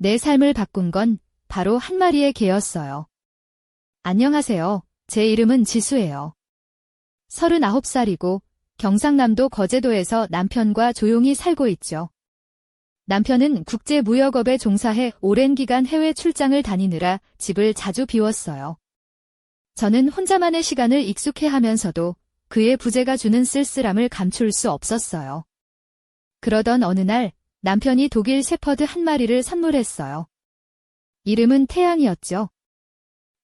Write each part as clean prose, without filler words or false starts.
내 삶을 바꾼 건 바로 한 마리의 개였어요. 안녕하세요. 제 이름은 지수예요. 39살이고 경상남도 거제도에서 남편과 조용히 살고 있죠. 남편은 국제무역업에 종사해 오랜 기간 해외 출장을 다니느라 집을 자주 비웠어요. 저는 혼자만의 시간을 익숙해하면서도 그의 부재가 주는 쓸쓸함을 감출 수 없었어요. 그러던 어느 날 남편이 독일 셰퍼드 한 마리를 선물했어요. 이름은 태양이었죠.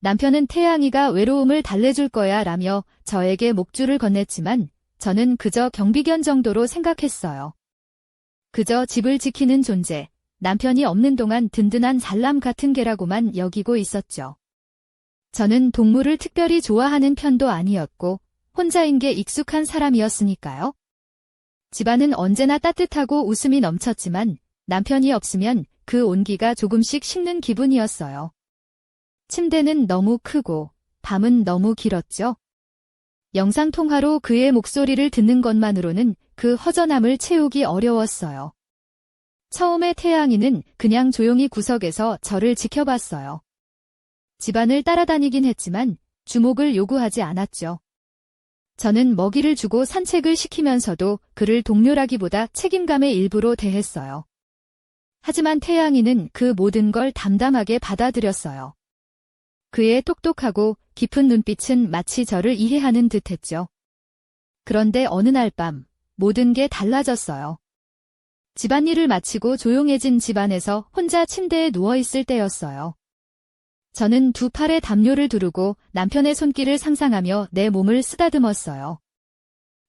남편은 태양이가 외로움을 달래줄 거야 라며 저에게 목줄을 건넸지만 저는 그저 경비견 정도로 생각했어요. 그저 집을 지키는 존재, 남편이 없는 동안 든든한 잘남 같은 개라고만 여기고 있었죠. 저는 동물을 특별히 좋아하는 편도 아니었고 혼자인 게 익숙한 사람이었으니까요. 집안은 언제나 따뜻하고 웃음이 넘쳤지만 남편이 없으면 그 온기가 조금씩 식는 기분이었어요. 침대는 너무 크고 밤은 너무 길었죠. 영상통화로 그의 목소리를 듣는 것만으로는 그 허전함을 채우기 어려웠어요. 처음에 태양이는 그냥 조용히 구석에서 저를 지켜봤어요. 집안을 따라다니긴 했지만 주목을 요구하지 않았죠. 저는 먹이를 주고 산책을 시키면서도 그를 동료라기보다 책임감의 일부로 대했어요. 하지만 태양이는 그 모든 걸 담담하게 받아들였어요. 그의 똑똑하고 깊은 눈빛은 마치 저를 이해하는 듯했죠. 그런데 어느 날 밤 모든 게 달라졌어요. 집안일을 마치고 조용해진 집안에서 혼자 침대에 누워있을 때였어요. 저는 두 팔에 담요를 두르고 남편의 손길을 상상하며 내 몸을 쓰다듬었어요.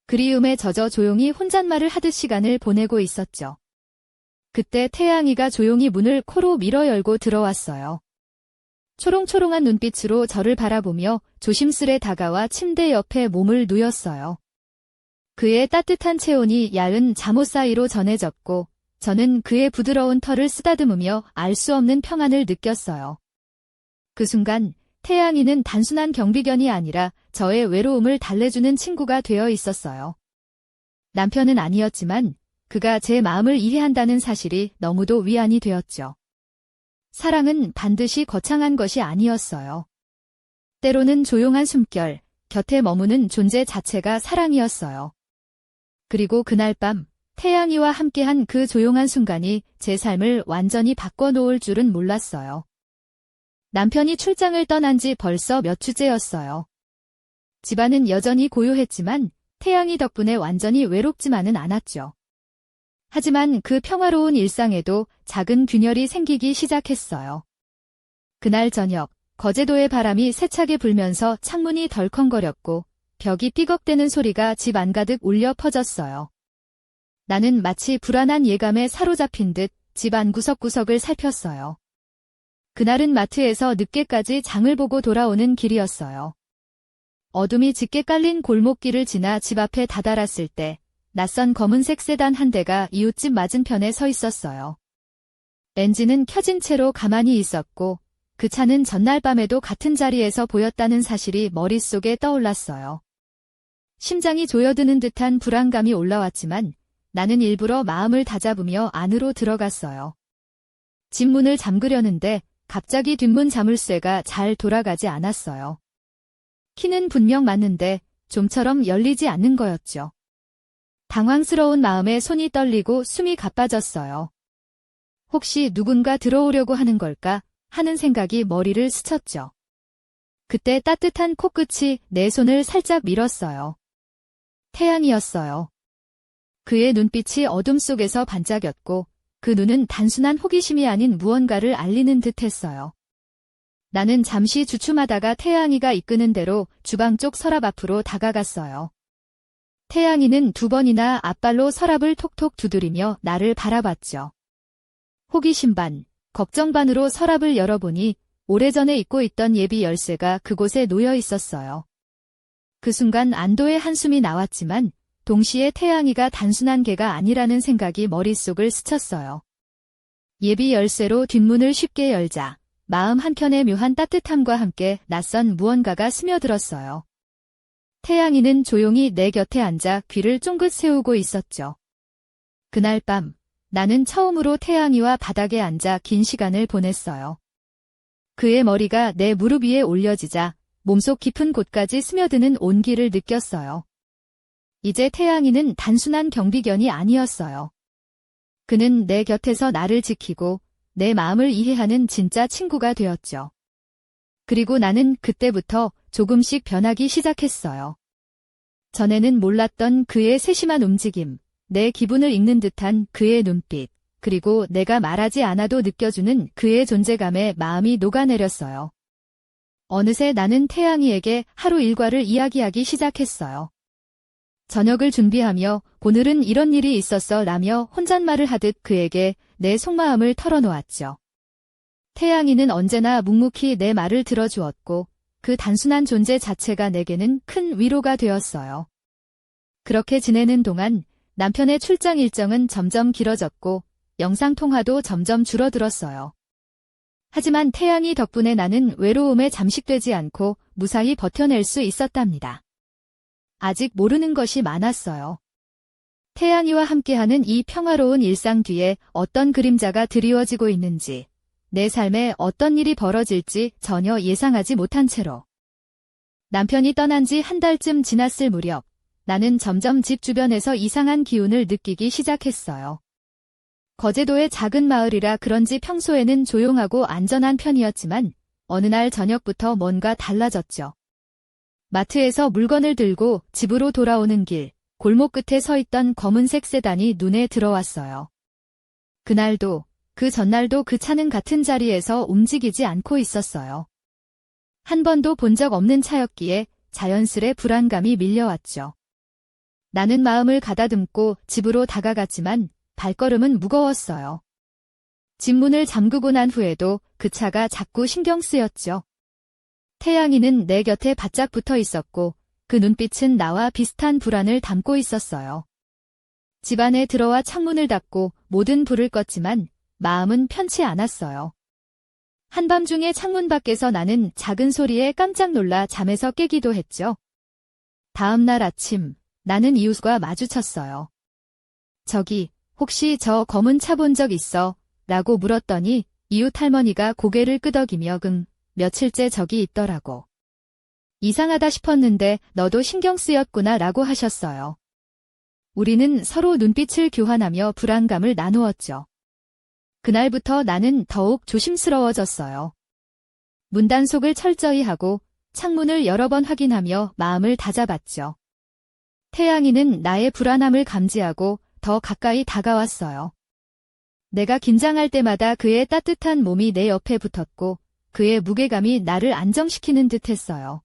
그리움에 젖어 조용히 혼잣말을 하듯 시간을 보내고 있었죠. 그때 태양이가 조용히 문을 코로 밀어 열고 들어왔어요. 초롱초롱한 눈빛으로 저를 바라보며 조심스레 다가와 침대 옆에 몸을 누였어요. 그의 따뜻한 체온이 야은 잠옷 사이로 전해졌고 저는 그의 부드러운 털을 쓰다듬으며 알 수 없는 평안을 느꼈어요. 그 순간 태양이는 단순한 경비견이 아니라 저의 외로움을 달래주는 친구가 되어 있었어요. 남편은 아니었지만 그가 제 마음을 이해한다는 사실이 너무도 위안이 되었죠. 사랑은 반드시 거창한 것이 아니었어요. 때로는 조용한 숨결, 곁에 머무는 존재 자체가 사랑이었어요. 그리고 그날 밤 태양이와 함께한 그 조용한 순간이 제 삶을 완전히 바꿔놓을 줄은 몰랐어요. 남편이 출장을 떠난 지 벌써 몇 주째였어요. 집안은 여전히 고요했지만 태양이 덕분에 완전히 외롭지만은 않았죠. 하지만 그 평화로운 일상에도 작은 균열이 생기기 시작했어요. 그날 저녁, 거제도의 바람이 세차게 불면서 창문이 덜컹거렸고 벽이 삐걱대는 소리가 집 안가득 울려 퍼졌어요. 나는 마치 불안한 예감에 사로잡힌 듯 집안 구석구석을 살폈어요. 그날은 마트에서 늦게까지 장을 보고 돌아오는 길이었어요. 어둠이 짙게 깔린 골목길을 지나 집 앞에 다다랐을 때 낯선 검은색 세단 한 대가 이웃집 맞은편에 서 있었어요. 엔진은 켜진 채로 가만히 있었고 그 차는 전날 밤에도 같은 자리에서 보였다는 사실이 머릿속에 떠올랐어요. 심장이 조여드는 듯한 불안감이 올라왔지만 나는 일부러 마음을 다잡으며 안으로 들어갔어요. 집 문을 잠그려는데 갑자기 뒷문 자물쇠가 잘 돌아가지 않았어요. 키는 분명 맞는데 좀처럼 열리지 않는 거였죠. 당황스러운 마음에 손이 떨리고 숨이 가빠졌어요. 혹시 누군가 들어오려고 하는 걸까 하는 생각이 머리를 스쳤죠. 그때 따뜻한 코끝이 내 손을 살짝 밀었어요. 태양이었어요. 그의 눈빛이 어둠 속에서 반짝였고 그 눈은 단순한 호기심이 아닌 무언가를 알리는 듯했어요. 나는 잠시 주춤하다가 태양이가 이끄는 대로 주방 쪽 서랍 앞으로 다가갔어요. 태양이는 2번이나 앞발로 서랍을 톡톡 두드리며 나를 바라봤죠. 호기심 반, 걱정 반으로 서랍을 열어보니 오래전에 잊고 있던 예비 열쇠가 그곳에 놓여 있었어요. 그 순간 안도의 한숨이 나왔지만 동시에 태양이가 단순한 개가 아니라는 생각이 머릿속을 스쳤어요. 예비 열쇠로 뒷문을 쉽게 열자 마음 한켠에 묘한 따뜻함과 함께 낯선 무언가가 스며들었어요. 태양이는 조용히 내 곁에 앉아 귀를 쫑긋 세우고 있었죠. 그날 밤 나는 처음으로 태양이와 바닥에 앉아 긴 시간을 보냈어요. 그의 머리가 내 무릎 위에 올려지자 몸속 깊은 곳까지 스며드는 온기를 느꼈어요. 이제 태양이는 단순한 경비견이 아니었어요. 그는 내 곁에서 나를 지키고 내 마음을 이해하는 진짜 친구가 되었죠. 그리고 나는 그때부터 조금씩 변하기 시작했어요. 전에는 몰랐던 그의 세심한 움직임, 내 기분을 읽는 듯한 그의 눈빛, 그리고 내가 말하지 않아도 느껴주는 그의 존재감에 마음이 녹아내렸어요. 어느새 나는 태양이에게 하루 일과를 이야기하기 시작했어요. 저녁을 준비하며 오늘은 이런 일이 있었어 라며 혼잣말을 하듯 그에게 내 속마음을 털어놓았죠. 태양이는 언제나 묵묵히 내 말을 들어주었고 그 단순한 존재 자체가 내게는 큰 위로가 되었어요. 그렇게 지내는 동안 남편의 출장 일정은 점점 길어졌고 영상통화도 점점 줄어들었어요. 하지만 태양이 덕분에 나는 외로움에 잠식되지 않고 무사히 버텨낼 수 있었답니다. 아직 모르는 것이 많았어요. 태양이와 함께하는 이 평화로운 일상 뒤에 어떤 그림자가 드리워지고 있는지, 내 삶에 어떤 일이 벌어질지 전혀 예상하지 못한 채로. 남편이 떠난 지 한 달쯤 지났을 무렵, 나는 점점 집 주변에서 이상한 기운을 느끼기 시작했어요. 거제도의 작은 마을이라 그런지 평소에는 조용하고 안전한 편이었지만 어느 날 저녁부터 뭔가 달라졌죠. 마트에서 물건을 들고 집으로 돌아오는 길, 골목 끝에 서 있던 검은색 세단이 눈에 들어왔어요. 그날도, 그 전날도 그 차는 같은 자리에서 움직이지 않고 있었어요. 한 번도 본 적 없는 차였기에 자연스레 불안감이 밀려왔죠. 나는 마음을 가다듬고 집으로 다가갔지만 발걸음은 무거웠어요. 집 문을 잠그고 난 후에도 그 차가 자꾸 신경 쓰였죠. 태양이는 내 곁에 바짝 붙어 있었고 그 눈빛은 나와 비슷한 불안을 담고 있었어요. 집 안에 들어와 창문을 닫고 모든 불을 껐지만 마음은 편치 않았어요. 한밤중에 창문 밖에서 나는 작은 소리에 깜짝 놀라 잠에서 깨기도 했죠. 다음 날 아침, 나는 이웃과 마주쳤어요. 저기, 혹시 저 검은 차 본 적 있어? 라고 물었더니 이웃 할머니가 고개를 끄덕이며 며칠째 저기 있더라고. 이상하다 싶었는데 너도 신경 쓰였구나 라고 하셨어요. 우리는 서로 눈빛을 교환하며 불안감을 나누었죠. 그날부터 나는 더욱 조심스러워졌어요. 문단속을 철저히 하고 창문을 여러 번 확인하며 마음을 다잡았죠. 태양이는 나의 불안함을 감지하고 더 가까이 다가왔어요. 내가 긴장할 때마다 그의 따뜻한 몸이 내 옆에 붙었고 그의 무게감이 나를 안정시키는 듯 했어요.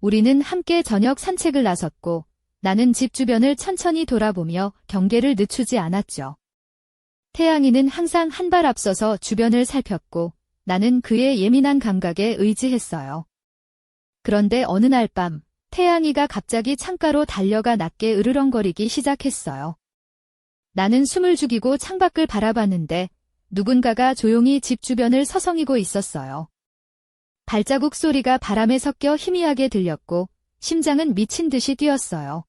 우리는 함께 저녁 산책을 나섰고 나는 집 주변을 천천히 돌아보며 경계를 늦추지 않았죠. 태양이는 항상 한 발 앞서서 주변을 살폈고 나는 그의 예민한 감각에 의지했어요. 그런데 어느 날 밤 태양이가 갑자기 창가로 달려가 낮게 으르렁거리기 시작했어요. 나는 숨을 죽이고 창밖을 바라봤는데 누군가가 조용히 집 주변을 서성이고 있었어요. 발자국 소리가 바람에 섞여 희미하게 들렸고 심장은 미친 듯이 뛰었어요.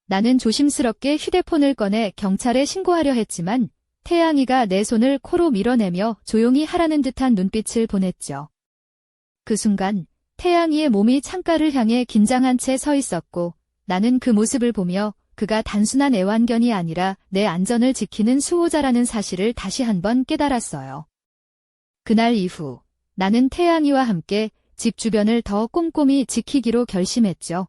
나는 조심스럽게 휴대폰을 꺼내 경찰에 신고하려 했지만 태양이가 내 손을 코로 밀어내며 조용히 하라는 듯한 눈빛을 보냈죠. 그 순간 태양이의 몸이 창가를 향해 긴장한 채 서 있었고 나는 그 모습을 보며 그가 단순한 애완견이 아니라 내 안전을 지키는 수호자라는 사실을 다시 한번 깨달았어요. 그날 이후 나는 태양이와 함께 집 주변을 더 꼼꼼히 지키기로 결심했죠.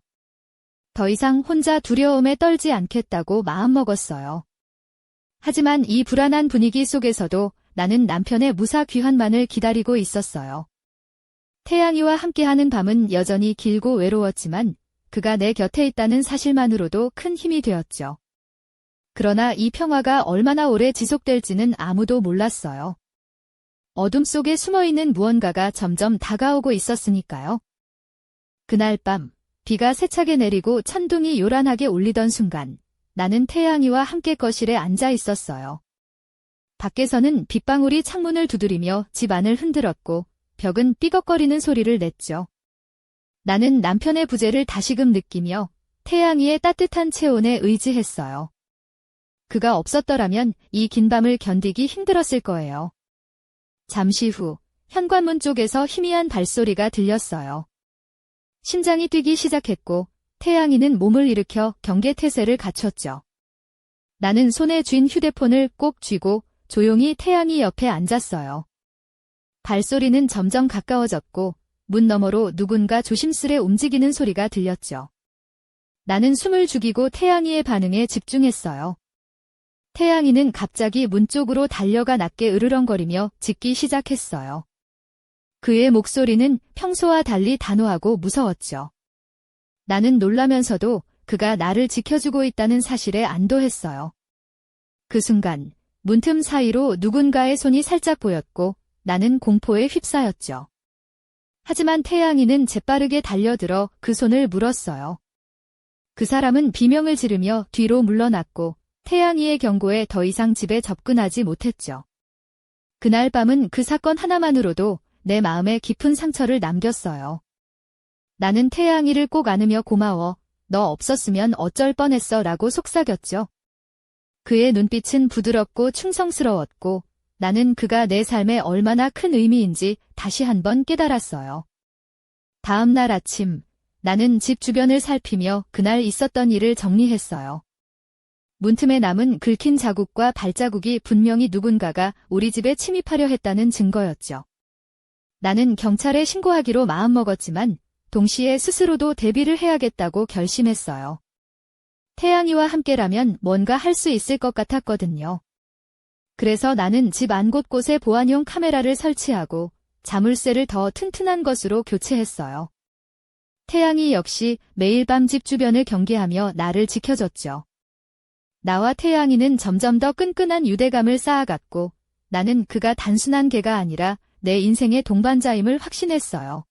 더 이상 혼자 두려움에 떨지 않겠다고 마음먹었어요. 하지만 이 불안한 분위기 속에서도 나는 남편의 무사 귀환만을 기다리고 있었어요. 태양이와 함께하는 밤은 여전히 길고 외로웠지만 그가 내 곁에 있다는 사실만으로도 큰 힘이 되었죠. 그러나 이 평화가 얼마나 오래 지속될지는 아무도 몰랐어요. 어둠 속에 숨어있는 무언가가 점점 다가오고 있었으니까요. 그날 밤, 비가 세차게 내리고 천둥이 요란하게 울리던 순간, 나는 태양이와 함께 거실에 앉아 있었어요. 밖에서는 빗방울이 창문을 두드리며 집 안을 흔들었고, 벽은 삐걱거리는 소리를 냈죠. 나는 남편의 부재를 다시금 느끼며 태양이의 따뜻한 체온에 의지했어요. 그가 없었더라면 이 긴 밤을 견디기 힘들었을 거예요. 잠시 후 현관문 쪽에서 희미한 발소리가 들렸어요. 심장이 뛰기 시작했고 태양이는 몸을 일으켜 경계태세를 갖췄죠. 나는 손에 쥔 휴대폰을 꼭 쥐고 조용히 태양이 옆에 앉았어요. 발소리는 점점 가까워졌고 문 너머로 누군가 조심스레 움직이는 소리가 들렸죠. 나는 숨을 죽이고 태양이의 반응에 집중했어요. 태양이는 갑자기 문 쪽으로 달려가 낮게 으르렁거리며 짖기 시작했어요. 그의 목소리는 평소와 달리 단호하고 무서웠죠. 나는 놀라면서도 그가 나를 지켜주고 있다는 사실에 안도했어요. 그 순간 문틈 사이로 누군가의 손이 살짝 보였고 나는 공포에 휩싸였죠. 하지만 태양이는 재빠르게 달려들어 그 손을 물었어요. 그 사람은 비명을 지르며 뒤로 물러났고 태양이의 경고에 더 이상 집에 접근하지 못했죠. 그날 밤은 그 사건 하나만으로도 내 마음에 깊은 상처를 남겼어요. 나는 태양이를 꼭 안으며 고마워, 너 없었으면 어쩔 뻔했어 라고 속삭였죠. 그의 눈빛은 부드럽고 충성스러웠고 나는 그가 내 삶에 얼마나 큰 의미인지 다시 한번 깨달았어요. 다음 날 아침, 나는 집 주변을 살피며 그날 있었던 일을 정리했어요. 문틈에 남은 긁힌 자국과 발자국이 분명히 누군가가 우리 집에 침입하려 했다는 증거였죠. 나는 경찰에 신고하기로 마음먹었지만 동시에 스스로도 대비를 해야겠다고 결심했어요. 태양이와 함께라면 뭔가 할 수 있을 것 같았거든요. 그래서 나는 집 안 곳곳에 보안용 카메라를 설치하고 자물쇠를 더 튼튼한 것으로 교체했어요. 태양이 역시 매일 밤 집 주변을 경계하며 나를 지켜줬죠. 나와 태양이는 점점 더 끈끈한 유대감을 쌓아갔고 나는 그가 단순한 개가 아니라 내 인생의 동반자임을 확신했어요.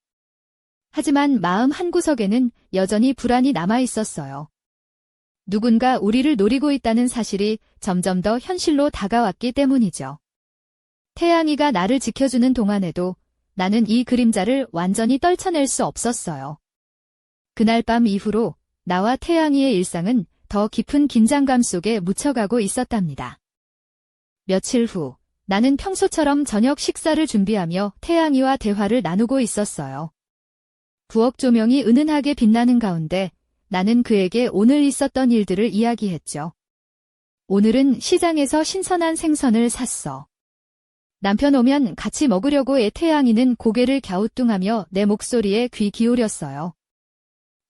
하지만 마음 한구석에는 여전히 불안이 남아있었어요. 누군가 우리를 노리고 있다는 사실이 점점 더 현실로 다가왔기 때문이죠. 태양이가 나를 지켜주는 동안에도 나는 이 그림자를 완전히 떨쳐낼 수 없었어요. 그날 밤 이후로 나와 태양이의 일상은 더 깊은 긴장감 속에 묻혀가고 있었답니다. 며칠 후, 나는 평소처럼 저녁 식사를 준비하며 태양이와 대화를 나누고 있었어요. 부엌 조명이 은은하게 빛나는 가운데 나는 그에게 오늘 있었던 일들을 이야기했죠. 오늘은 시장에서 신선한 생선을 샀어. 남편 오면 같이 먹으려고 애 태양이는 고개를 갸우뚱하며 내 목소리에 귀 기울였어요.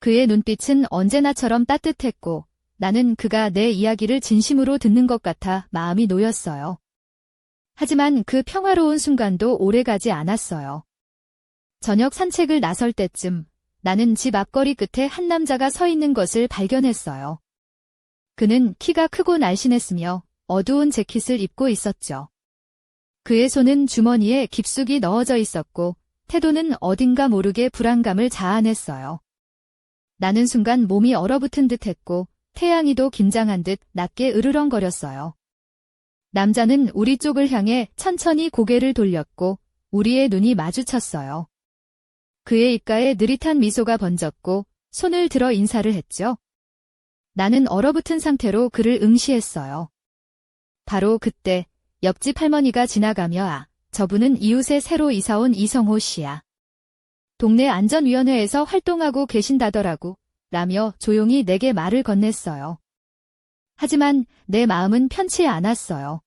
그의 눈빛은 언제나처럼 따뜻했고 나는 그가 내 이야기를 진심으로 듣는 것 같아 마음이 놓였어요. 하지만 그 평화로운 순간도 오래가지 않았어요. 저녁 산책을 나설 때쯤 나는 집 앞거리 끝에 한 남자가 서 있는 것을 발견했어요. 그는 키가 크고 날씬했으며 어두운 재킷을 입고 있었죠. 그의 손은 주머니에 깊숙이 넣어져 있었고 태도는 어딘가 모르게 불안감을 자아냈어요. 나는 순간 몸이 얼어붙은 듯 했고 태양이도 긴장한 듯 낮게 으르렁거렸어요. 남자는 우리 쪽을 향해 천천히 고개를 돌렸고 우리의 눈이 마주쳤어요. 그의 입가에 느릿한 미소가 번졌고 손을 들어 인사를 했죠. 나는 얼어붙은 상태로 그를 응시했어요. 바로 그때 옆집 할머니가 지나가며 저분은 이웃에 새로 이사온 이성호 씨야. 동네 안전위원회에서 활동하고 계신다더라고 라며 조용히 내게 말을 건넸어요. 하지만 내 마음은 편치 않았어요.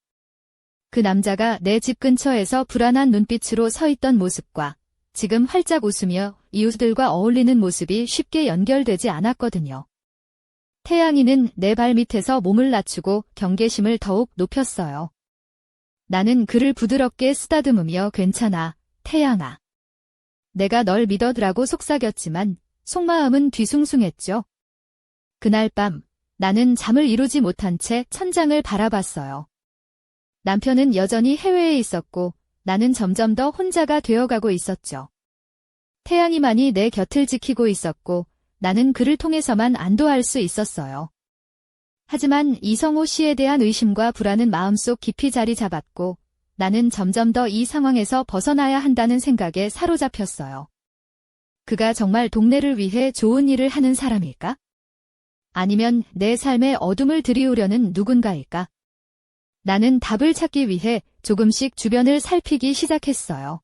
그 남자가 내 집 근처에서 불안한 눈빛으로 서 있던 모습과 지금 활짝 웃으며 이웃들과 어울리는 모습이 쉽게 연결되지 않았거든요. 태양이는 내 발 밑에서 몸을 낮추고 경계심을 더욱 높였어요. 나는 그를 부드럽게 쓰다듬으며 괜찮아, 태양아. 내가 널 믿어드라고 속삭였지만 속마음은 뒤숭숭했죠. 그날 밤 나는 잠을 이루지 못한 채 천장을 바라봤어요. 남편은 여전히 해외에 있었고 나는 점점 더 혼자가 되어가고 있었죠. 태양이만이 내 곁을 지키고 있었고 나는 그를 통해서만 안도할 수 있었어요. 하지만 이성호 씨에 대한 의심과 불안은 마음속 깊이 자리 잡았고 나는 점점 더 이 상황에서 벗어나야 한다는 생각에 사로잡혔어요. 그가 정말 동네를 위해 좋은 일을 하는 사람일까? 아니면 내 삶에 어둠을 들이우려는 누군가일까? 나는 답을 찾기 위해 조금씩 주변을 살피기 시작했어요.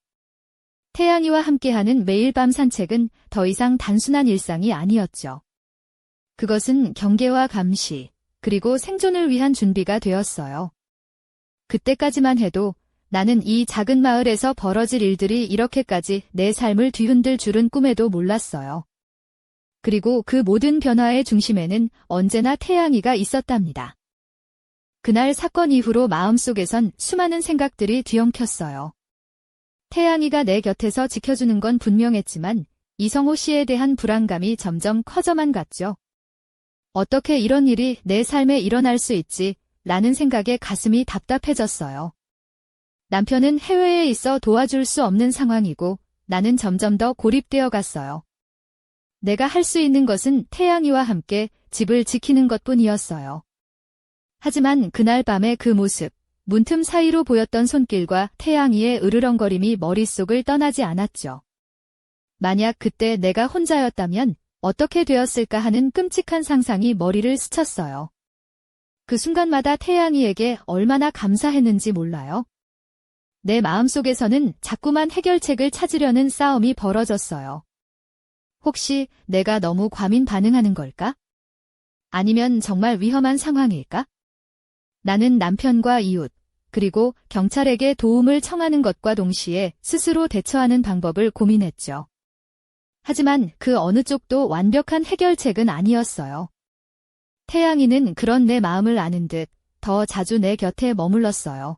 태양이와 함께하는 매일 밤 산책은 더 이상 단순한 일상이 아니었죠. 그것은 경계와 감시, 그리고 생존을 위한 준비가 되었어요. 그때까지만 해도 나는 이 작은 마을에서 벌어질 일들이 이렇게까지 내 삶을 뒤흔들 줄은 꿈에도 몰랐어요. 그리고 그 모든 변화의 중심에는 언제나 태양이가 있었답니다. 그날 사건 이후로 마음속에선 수많은 생각들이 뒤엉켰어요. 태양이가 내 곁에서 지켜주는 건 분명했지만 이성호 씨에 대한 불안감이 점점 커져만 갔죠. 어떻게 이런 일이 내 삶에 일어날 수 있지? 라는 생각에 가슴이 답답해졌어요. 남편은 해외에 있어 도와줄 수 없는 상황이고 나는 점점 더 고립되어 갔어요. 내가 할 수 있는 것은 태양이와 함께 집을 지키는 것뿐이었어요. 하지만 그날 밤의 그 모습, 문틈 사이로 보였던 손길과 태양이의 으르렁거림이 머릿속을 떠나지 않았죠. 만약 그때 내가 혼자였다면 어떻게 되었을까 하는 끔찍한 상상이 머리를 스쳤어요. 그 순간마다 태양이에게 얼마나 감사했는지 몰라요. 내 마음속에서는 자꾸만 해결책을 찾으려는 싸움이 벌어졌어요. 혹시 내가 너무 과민 반응하는 걸까? 아니면 정말 위험한 상황일까? 나는 남편과 이웃, 그리고 경찰에게 도움을 청하는 것과 동시에 스스로 대처하는 방법을 고민했죠. 하지만 그 어느 쪽도 완벽한 해결책은 아니었어요. 태양이는 그런 내 마음을 아는 듯 더 자주 내 곁에 머물렀어요.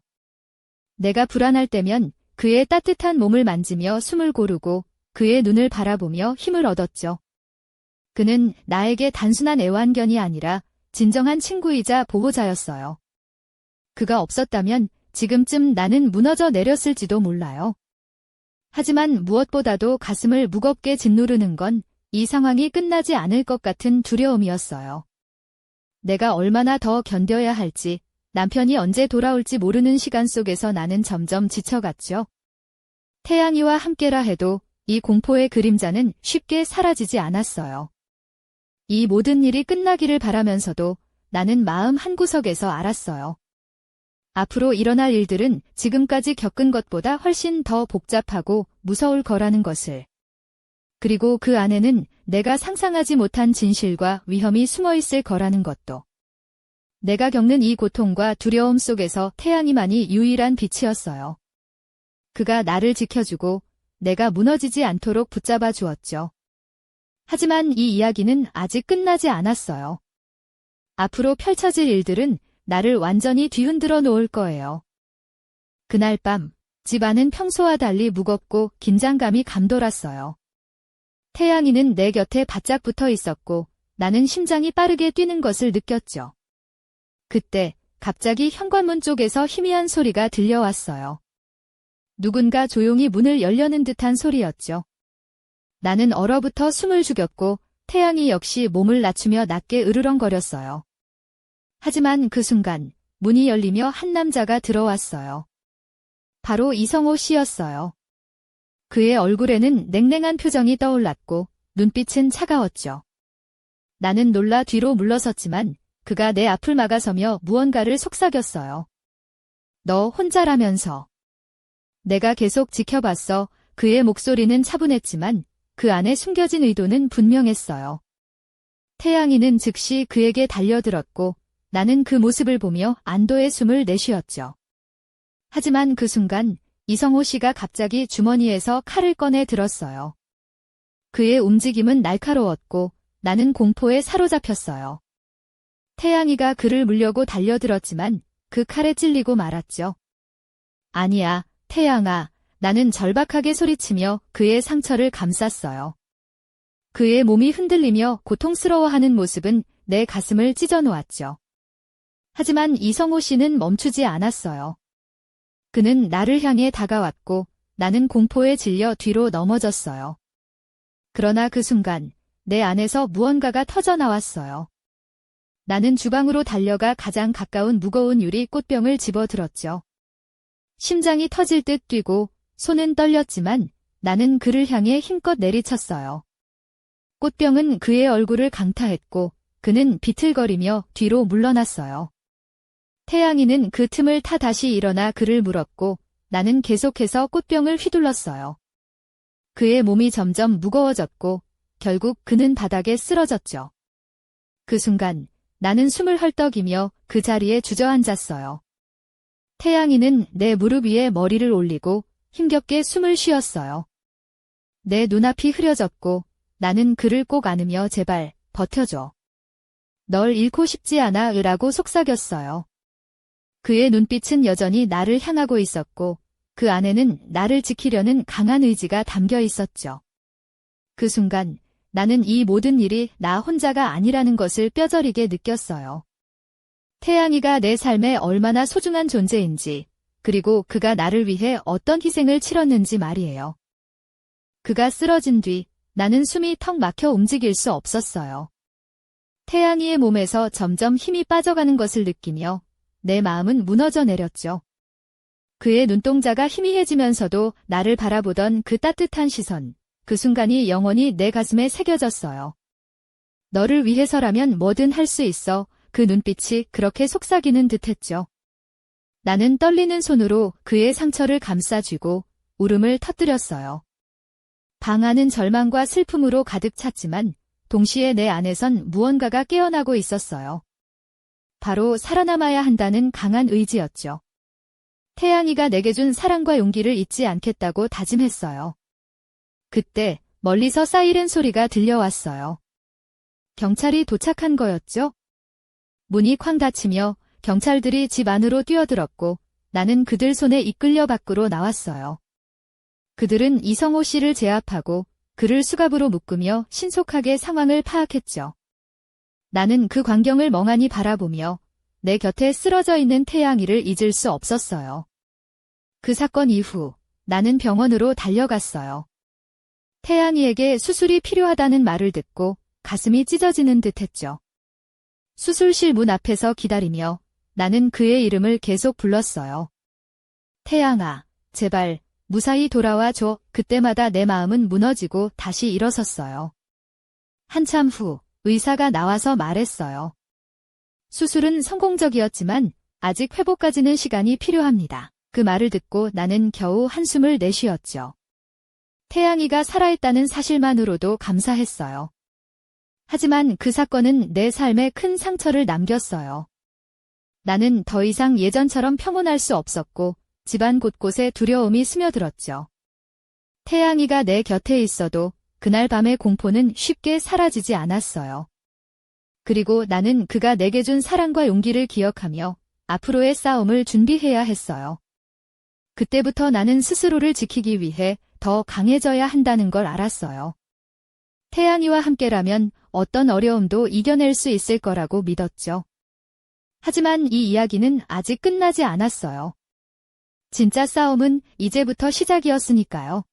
내가 불안할 때면 그의 따뜻한 몸을 만지며 숨을 고르고 그의 눈을 바라보며 힘을 얻었죠. 그는 나에게 단순한 애완견이 아니라 진정한 친구이자 보호자였어요. 그가 없었다면 지금쯤 나는 무너져 내렸을지도 몰라요. 하지만 무엇보다도 가슴을 무겁게 짓누르는 건 이 상황이 끝나지 않을 것 같은 두려움이었어요. 내가 얼마나 더 견뎌야 할지, 남편이 언제 돌아올지 모르는 시간 속에서 나는 점점 지쳐갔죠. 태양이와 함께라 해도 이 공포의 그림자는 쉽게 사라지지 않았어요. 이 모든 일이 끝나기를 바라면서도 나는 마음 한구석에서 알았어요. 앞으로 일어날 일들은 지금까지 겪은 것보다 훨씬 더 복잡하고 무서울 거라는 것을. 그리고 그 안에는 내가 상상하지 못한 진실과 위험이 숨어 있을 거라는 것도. 내가 겪는 이 고통과 두려움 속에서 태양이만이 유일한 빛이었어요. 그가 나를 지켜주고 내가 무너지지 않도록 붙잡아 주었죠. 하지만 이 이야기는 아직 끝나지 않았어요. 앞으로 펼쳐질 일들은 나를 완전히 뒤흔들어 놓을 거예요. 그날 밤, 집 안은 평소와 달리 무겁고 긴장감이 감돌았어요. 태양이는 내 곁에 바짝 붙어 있었고 나는 심장이 빠르게 뛰는 것을 느꼈죠. 그때 갑자기 현관문 쪽에서 희미한 소리가 들려왔어요. 누군가 조용히 문을 열려는 듯한 소리였죠. 나는 얼어붙어 숨을 죽였고 태양이 역시 몸을 낮추며 낮게 으르렁거렸어요. 하지만 그 순간 문이 열리며 한 남자가 들어왔어요. 바로 이성호 씨였어요. 그의 얼굴에는 냉랭한 표정이 떠올랐고 눈빛은 차가웠죠. 나는 놀라 뒤로 물러섰지만 그가 내 앞을 막아서며 무언가를 속삭였어요. 너 혼자라면서. 내가 계속 지켜봤어. 그의 목소리는 차분했지만 그 안에 숨겨진 의도는 분명했어요. 태양이는 즉시 그에게 달려들었고 나는 그 모습을 보며 안도의 숨을 내쉬었죠. 하지만 그 순간 이성호 씨가 갑자기 주머니에서 칼을 꺼내 들었어요. 그의 움직임은 날카로웠고 나는 공포에 사로잡혔어요. 태양이가 그를 물려고 달려들었지만 그 칼에 찔리고 말았죠. 아니야, 태양아, 나는 절박하게 소리치며 그의 상처를 감쌌어요. 그의 몸이 흔들리며 고통스러워하는 모습은 내 가슴을 찢어놓았죠. 하지만 이성호 씨는 멈추지 않았어요. 그는 나를 향해 다가왔고 나는 공포에 질려 뒤로 넘어졌어요. 그러나 그 순간 내 안에서 무언가가 터져나왔어요. 나는 주방으로 달려가 가장 가까운 무거운 유리 꽃병을 집어들었죠. 심장이 터질 듯 뛰고 손은 떨렸지만 나는 그를 향해 힘껏 내리쳤어요. 꽃병은 그의 얼굴을 강타했고 그는 비틀거리며 뒤로 물러났어요. 태양이는 그 틈을 타 다시 일어나 그를 물었고 나는 계속해서 꽃병을 휘둘렀어요. 그의 몸이 점점 무거워졌고 결국 그는 바닥에 쓰러졌죠. 그 순간 나는 숨을 헐떡이며 그 자리에 주저앉았어요. 태양이는 내 무릎 위에 머리를 올리고 힘겹게 숨을 쉬었어요. 내 눈앞이 흐려졌고 나는 그를 꼭 안으며 제발 버텨줘. 널 잃고 싶지 않아 라고 속삭였어요. 그의 눈빛은 여전히 나를 향하고 있었고 그 안에는 나를 지키려는 강한 의지가 담겨 있었죠. 그 순간 나는 이 모든 일이 나 혼자가 아니라는 것을 뼈저리게 느꼈어요. 태양이가 내 삶에 얼마나 소중한 존재인지, 그리고 그가 나를 위해 어떤 희생을 치렀는지 말이에요. 그가 쓰러진 뒤 나는 숨이 턱 막혀 움직일 수 없었어요. 태양이의 몸에서 점점 힘이 빠져가는 것을 느끼며 내 마음은 무너져 내렸죠. 그의 눈동자가 희미해지면서도 나를 바라보던 그 따뜻한 시선, 그 순간이 영원히 내 가슴에 새겨졌어요. 너를 위해서라면 뭐든 할 수 있어. 그 눈빛이 그렇게 속삭이는 듯했죠. 나는 떨리는 손으로 그의 상처를 감싸쥐고 울음을 터뜨렸어요. 방 안은 절망과 슬픔으로 가득 찼지만 동시에 내 안에선 무언가가 깨어나고 있었어요. 바로 살아남아야 한다는 강한 의지였죠. 태양이가 내게 준 사랑과 용기를 잊지 않겠다고 다짐했어요. 그때 멀리서 사이렌 소리가 들려왔어요. 경찰이 도착한 거였죠? 문이 쾅 닫히며 경찰들이 집 안으로 뛰어들었고 나는 그들 손에 이끌려 밖으로 나왔어요. 그들은 이성호 씨를 제압하고 그를 수갑으로 묶으며 신속하게 상황을 파악했죠. 나는 그 광경을 멍하니 바라보며 내 곁에 쓰러져 있는 태양이를 잊을 수 없었어요. 그 사건 이후 나는 병원으로 달려갔어요. 태양이에게 수술이 필요하다는 말을 듣고 가슴이 찢어지는 듯했죠. 수술실 문 앞에서 기다리며 나는 그의 이름을 계속 불렀어요. 태양아, 제발 무사히 돌아와 줘. 그때마다 내 마음은 무너지고 다시 일어섰어요. 한참 후 의사가 나와서 말했어요. 수술은 성공적이었지만 아직 회복까지는 시간이 필요합니다. 그 말을 듣고 나는 겨우 한숨을 내쉬었죠. 태양이가 살아있다는 사실만으로도 감사했어요. 하지만 그 사건은 내 삶에 큰 상처를 남겼어요. 나는 더 이상 예전처럼 평온할 수 없었고 집안 곳곳에 두려움이 스며들었죠. 태양이가 내 곁에 있어도 그날 밤의 공포는 쉽게 사라지지 않았어요. 그리고 나는 그가 내게 준 사랑과 용기를 기억하며 앞으로의 싸움을 준비해야 했어요. 그때부터 나는 스스로를 지키기 위해 더 강해져야 한다는 걸 알았어요. 태양이와 함께라면 어떤 어려움도 이겨낼 수 있을 거라고 믿었죠. 하지만 이 이야기는 아직 끝나지 않았어요. 진짜 싸움은 이제부터 시작이었으니까요.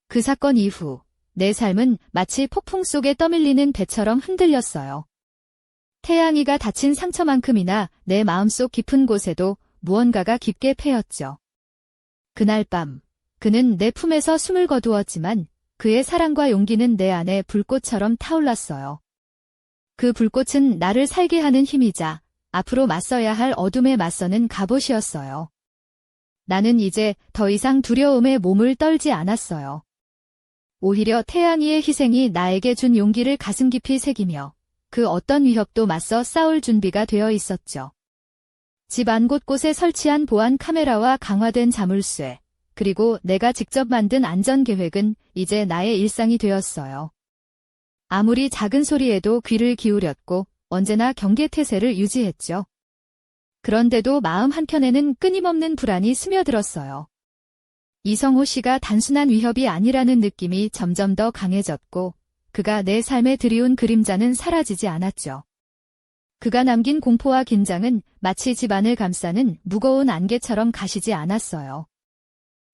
그 사건 이후 내 삶은 마치 폭풍 속에 떠밀리는 배처럼 흔들렸어요. 태양이가 다친 상처만큼이나 내 마음속 깊은 곳에도 무언가가 깊게 패였죠. 그날 밤 그는 내 품에서 숨을 거두었지만 그의 사랑과 용기는 내 안에 불꽃처럼 타올랐어요. 그 불꽃은 나를 살게 하는 힘이자 앞으로 맞서야 할 어둠에 맞서는 갑옷이었어요. 나는 이제 더 이상 두려움에 몸을 떨지 않았어요. 오히려 태양이의 희생이 나에게 준 용기를 가슴 깊이 새기며 그 어떤 위협도 맞서 싸울 준비가 되어 있었죠. 집 안 곳곳에 설치한 보안 카메라와 강화된 자물쇠, 그리고 내가 직접 만든 안전계획은 이제 나의 일상이 되었어요. 아무리 작은 소리에도 귀를 기울였고 언제나 경계태세를 유지했죠. 그런데도 마음 한켠에는 끊임없는 불안이 스며들었어요. 이성호 씨가 단순한 위협이 아니라는 느낌이 점점 더 강해졌고 그가 내 삶에 들이운 그림자는 사라지지 않았죠. 그가 남긴 공포와 긴장은 마치 집안을 감싸는 무거운 안개처럼 가시지 않았어요.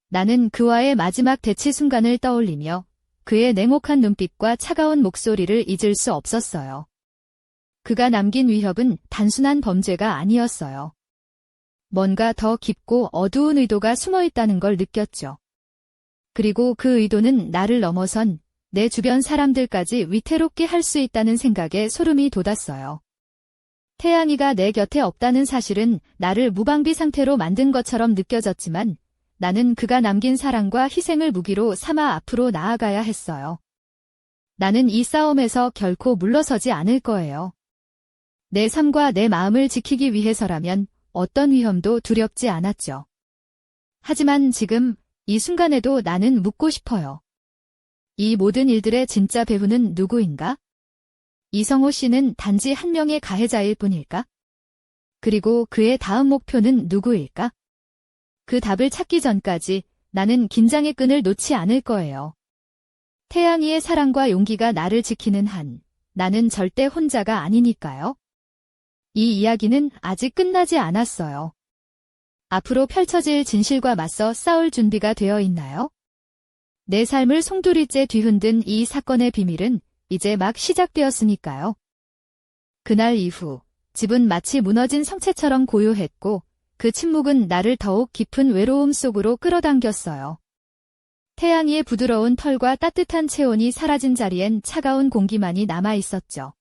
나는 그와의 마지막 대치 순간을 떠올리며 그의 냉혹한 눈빛과 차가운 목소리를 잊을 수 없었어요. 그가 남긴 위협은 단순한 범죄가 아니었어요. 뭔가 더 깊고 어두운 의도가 숨어 있다는 걸 느꼈죠. 그리고 그 의도는 나를 넘어선 내 주변 사람들까지 위태롭게 할 수 있다는 생각에 소름이 돋았어요. 태양이가 내 곁에 없다는 사실은 나를 무방비 상태로 만든 것처럼 느껴졌지만 나는 그가 남긴 사랑과 희생을 무기로 삼아 앞으로 나아가야 했어요. 나는 이 싸움에서 결코 물러서지 않을 거예요. 내 삶과 내 마음을 지키기 위해서라면 어떤 위험도 두렵지 않았죠. 하지만 지금 이 순간에도 나는 묻고 싶어요. 이 모든 일들의 진짜 배후는 누구인가? 이성호 씨는 단지 한 명의 가해자일 뿐일까? 그리고 그의 다음 목표는 누구일까? 그 답을 찾기 전까지 나는 긴장의 끈을 놓지 않을 거예요. 태양이의 사랑과 용기가 나를 지키는 한 나는 절대 혼자가 아니니까요. 이 이야기는 아직 끝나지 않았어요. 앞으로 펼쳐질 진실과 맞서 싸울 준비가 되어 있나요? 내 삶을 송두리째 뒤흔든 이 사건의 비밀은 이제 막 시작되었으니까요. 그날 이후 집은 마치 무너진 성체처럼 고요했고 그 침묵은 나를 더욱 깊은 외로움 속으로 끌어당겼어요. 태양이의 부드러운 털과 따뜻한 체온이 사라진 자리엔 차가운 공기만이 남아있었죠.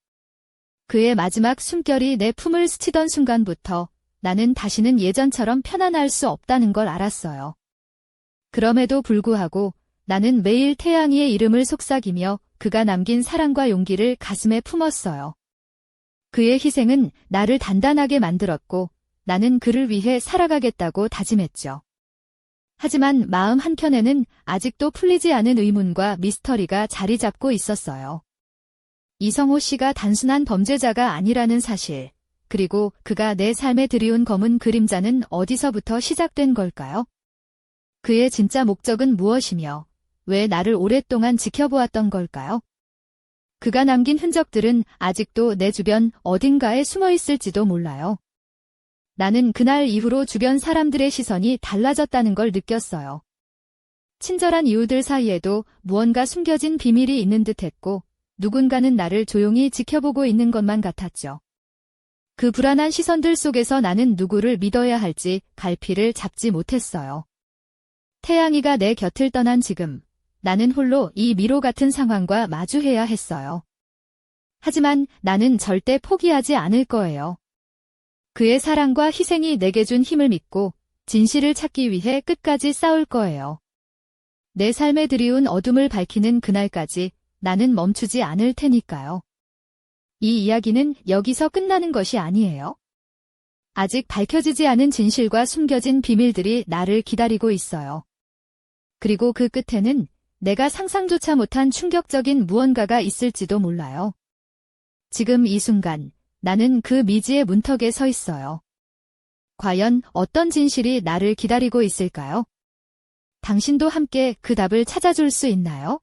그의 마지막 숨결이 내 품을 스치던 순간부터 나는 다시는 예전처럼 편안할 수 없다는 걸 알았어요. 그럼에도 불구하고 나는 매일 태양이의 이름을 속삭이며 그가 남긴 사랑과 용기를 가슴에 품었어요. 그의 희생은 나를 단단하게 만들었고 나는 그를 위해 살아가겠다고 다짐했죠. 하지만 마음 한켠에는 아직도 풀리지 않은 의문과 미스터리가 자리 잡고 있었어요. 이성호 씨가 단순한 범죄자가 아니라는 사실, 그리고 그가 내 삶에 들이운 검은 그림자는 어디서부터 시작된 걸까요? 그의 진짜 목적은 무엇이며 왜 나를 오랫동안 지켜보았던 걸까요? 그가 남긴 흔적들은 아직도 내 주변 어딘가에 숨어 있을지도 몰라요. 나는 그날 이후로 주변 사람들의 시선이 달라졌다는 걸 느꼈어요. 친절한 이웃들 사이에도 무언가 숨겨진 비밀이 있는 듯했고 누군가는 나를 조용히 지켜보고 있는 것만 같았죠. 그 불안한 시선들 속에서 나는 누구를 믿어야 할지 갈피를 잡지 못했어요. 태양이가 내 곁을 떠난 지금 나는 홀로 이 미로 같은 상황과 마주해야 했어요. 하지만 나는 절대 포기하지 않을 거예요. 그의 사랑과 희생이 내게 준 힘을 믿고 진실을 찾기 위해 끝까지 싸울 거예요. 내 삶에 들이운 어둠을 밝히는 그날까지 나는 멈추지 않을 테니까요. 이 이야기는 여기서 끝나는 것이 아니에요. 아직 밝혀지지 않은 진실과 숨겨진 비밀들이 나를 기다리고 있어요. 그리고 그 끝에는 내가 상상조차 못한 충격적인 무언가가 있을지도 몰라요. 지금 이 순간 나는 그 미지의 문턱에 서 있어요. 과연 어떤 진실이 나를 기다리고 있을까요? 당신도 함께 그 답을 찾아줄 수 있나요?